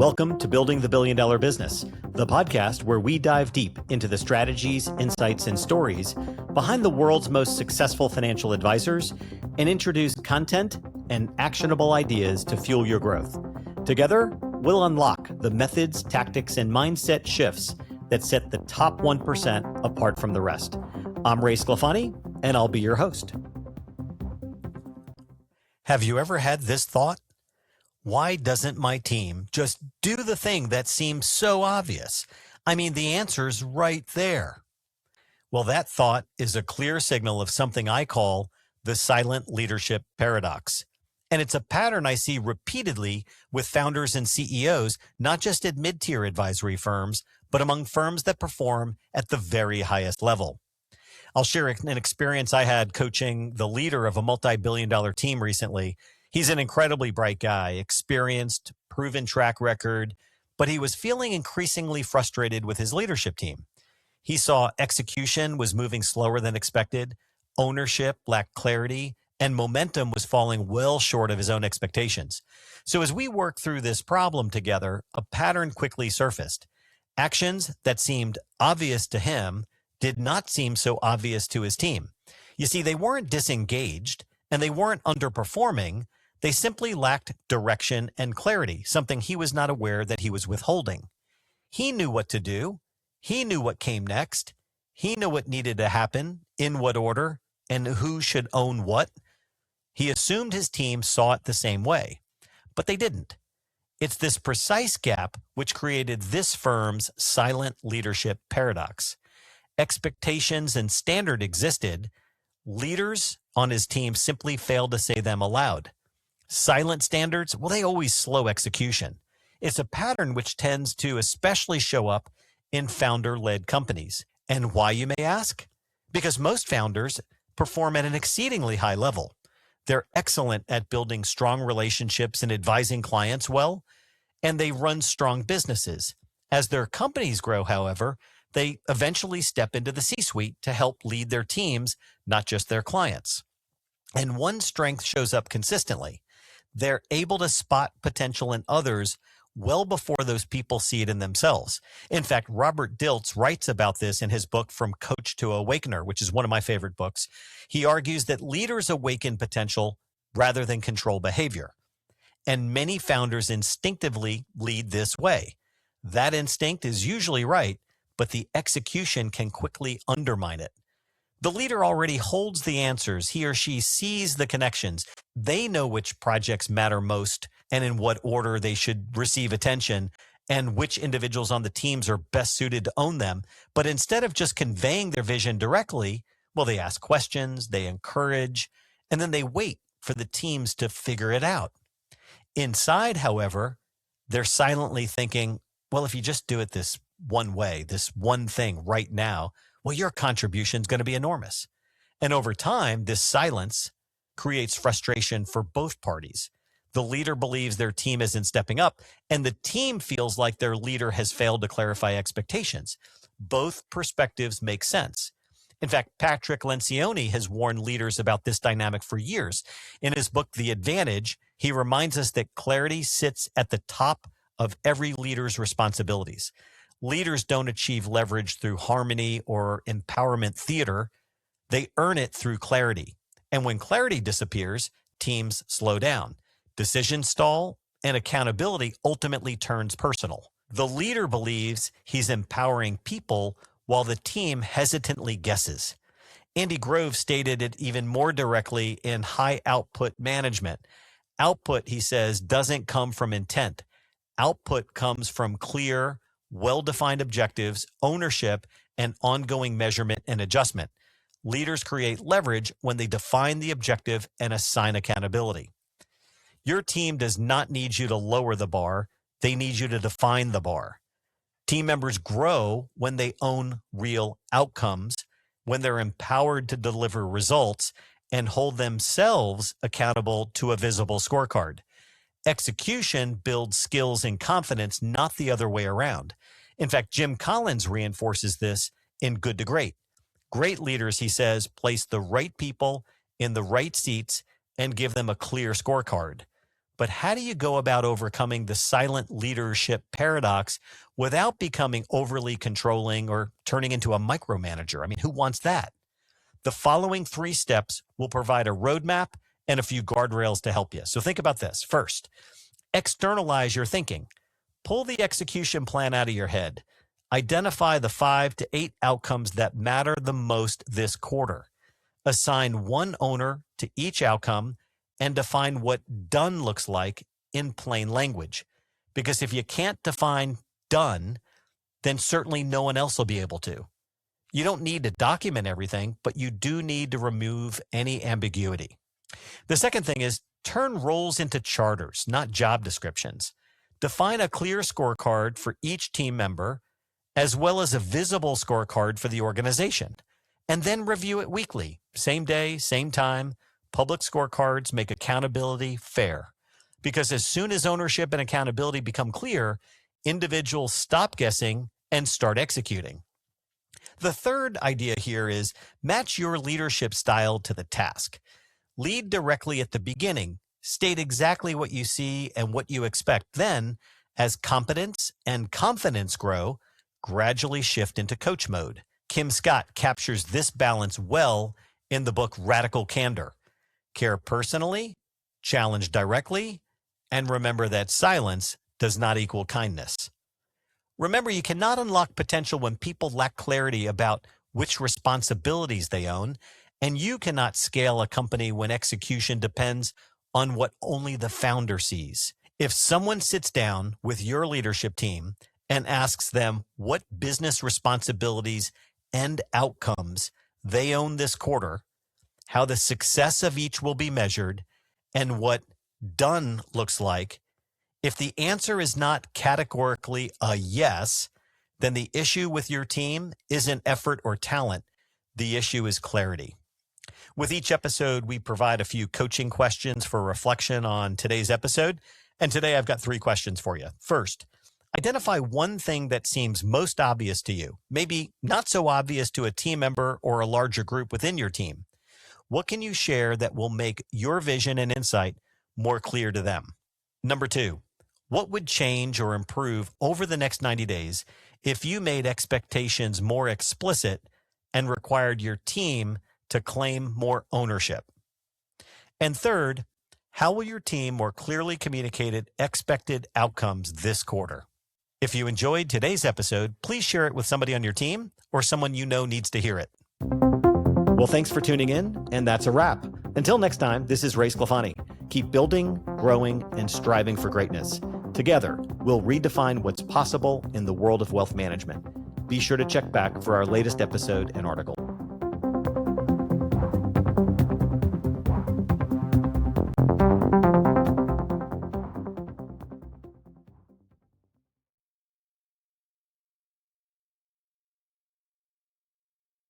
Welcome to Building the $1 Billion Business, the podcast where we dive deep into the strategies, insights, and stories behind the world's most successful financial advisors and introduce content and actionable ideas to fuel your growth. Together, we'll unlock the methods, tactics, and mindset shifts that set the top 1% apart from the rest. I'm Ray Sclafani, and I'll be your host. Have you ever had this thought? Why doesn't my team just do the thing that seems so obvious? I mean, the answer's right there. Well, that thought is a clear signal of something I call the silent leadership paradox. And it's a pattern I see repeatedly with founders and CEOs, not just at mid-tier advisory firms, but among firms that perform at the very highest level. I'll share an experience I had coaching the leader of a multi-billion-dollar team recently. He's an incredibly bright guy, experienced, proven track record, but he was feeling increasingly frustrated with his leadership team. He saw execution was moving slower than expected, ownership lacked clarity, and momentum was falling well short of his own expectations. So as we worked through this problem together, a pattern quickly surfaced. Actions that seemed obvious to him did not seem so obvious to his team. You see, they weren't disengaged and they weren't underperforming. They simply lacked direction and clarity, something he was not aware that he was withholding. He knew what to do. He knew what came next. He knew what needed to happen, in what order, and who should own what. He assumed his team saw it the same way, but they didn't. It's this precise gap which created this firm's silent leadership paradox. Expectations and standard existed. Leaders on his team simply failed to say them aloud. Silent standards, well, they always slow execution. It's a pattern which tends to especially show up in founder-led companies. And why, you may ask? Because most founders perform at an exceedingly high level. They're excellent at building strong relationships and advising clients well, and they run strong businesses. As their companies grow, however, they eventually step into the C-suite to help lead their teams, not just their clients. And one strength shows up consistently. They're able to spot potential in others well before those people see it in themselves. In fact, Robert Dilts writes about this in his book From Coach to Awakener, which is one of my favorite books. He argues that leaders awaken potential rather than control behavior. And many founders instinctively lead this way. That instinct is usually right, but the execution can quickly undermine it. The leader already holds the answers. He or she sees the connections. They know which projects matter most and in what order they should receive attention and which individuals on the teams are best suited to own them. But instead of just conveying their vision directly, well, they ask questions, they encourage, and then they wait for the teams to figure it out. Inside, however, they're silently thinking, well, if you just do it this one way, this one thing right now, well, your contribution is going to be enormous. And over time, this silence creates frustration for both parties. The leader believes their team isn't stepping up, and the team feels like their leader has failed to clarify expectations. Both perspectives make sense. In fact, Patrick Lencioni has warned leaders about this dynamic for years. In his book, The Advantage, he reminds us that clarity sits at the top of every leader's responsibilities. Leaders don't achieve leverage through harmony or empowerment theater. They earn it through clarity. And when clarity disappears, teams slow down. Decisions stall, and accountability ultimately turns personal. The leader believes he's empowering people while the team hesitantly guesses. Andy Grove stated it even more directly in high output management. Output, he says, doesn't come from intent. Output comes from clear, well-defined objectives, ownership, and ongoing measurement and adjustment. Leaders create leverage when they define the objective and assign accountability. Your team does not need you to lower the bar. They need you to define the bar. Team members grow when they own real outcomes, when they're empowered to deliver results and hold themselves accountable to a visible scorecard. Execution builds skills and confidence, not the other way around. In fact, Jim Collins reinforces this in Good to Great. Great leaders, he says, place the right people in the right seats and give them a clear scorecard. But how do you go about overcoming the silent leadership paradox without becoming overly controlling or turning into a micromanager? I mean, who wants that? The following 3 steps will provide a roadmap and a few guardrails to help you. So think about this. First, externalize your thinking. Pull the execution plan out of your head. Identify the 5 to 8 outcomes that matter the most this quarter. Assign one owner to each outcome and define what done looks like in plain language. Because if you can't define done, then certainly no one else will be able to. You don't need to document everything, but you do need to remove any ambiguity. The second thing is turn roles into charters, not job descriptions. Define a clear scorecard for each team member, as well as a visible scorecard for the organization, and then review it weekly, same day, same time. Public scorecards make accountability fair, because as soon as ownership and accountability become clear, individuals stop guessing and start executing. The third idea here is match your leadership style to the task. Lead directly at the beginning. State exactly what you see and what you expect. Then, as competence and confidence grow, gradually shift into coach mode. Kim Scott captures this balance well in the book Radical Candor. Care personally, challenge directly, and remember that silence does not equal kindness. Remember, you cannot unlock potential when people lack clarity about which responsibilities they own, and you cannot scale a company when execution depends on what only the founder sees. If someone sits down with your leadership team and asks them what business responsibilities and outcomes they own this quarter, how the success of each will be measured, and what done looks like, if the answer is not categorically a yes, then the issue with your team isn't effort or talent. The issue is clarity. With each episode, we provide a few coaching questions for reflection on today's episode. And today I've got 3 questions for you. First, identify one thing that seems most obvious to you, maybe not so obvious to a team member or a larger group within your team. What can you share that will make your vision and insight more clear to them? Number 2, what would change or improve over the next 90 days if you made expectations more explicit and required your team to claim more ownership? And third, how will your team more clearly communicate expected outcomes this quarter? If you enjoyed today's episode, please share it with somebody on your team or someone you know needs to hear it. Well, thanks for tuning in, and that's a wrap. Until next time, this is Ray Sclafani. Keep building, growing, and striving for greatness. Together, we'll redefine what's possible in the world of wealth management. Be sure to check back for our latest episode and article.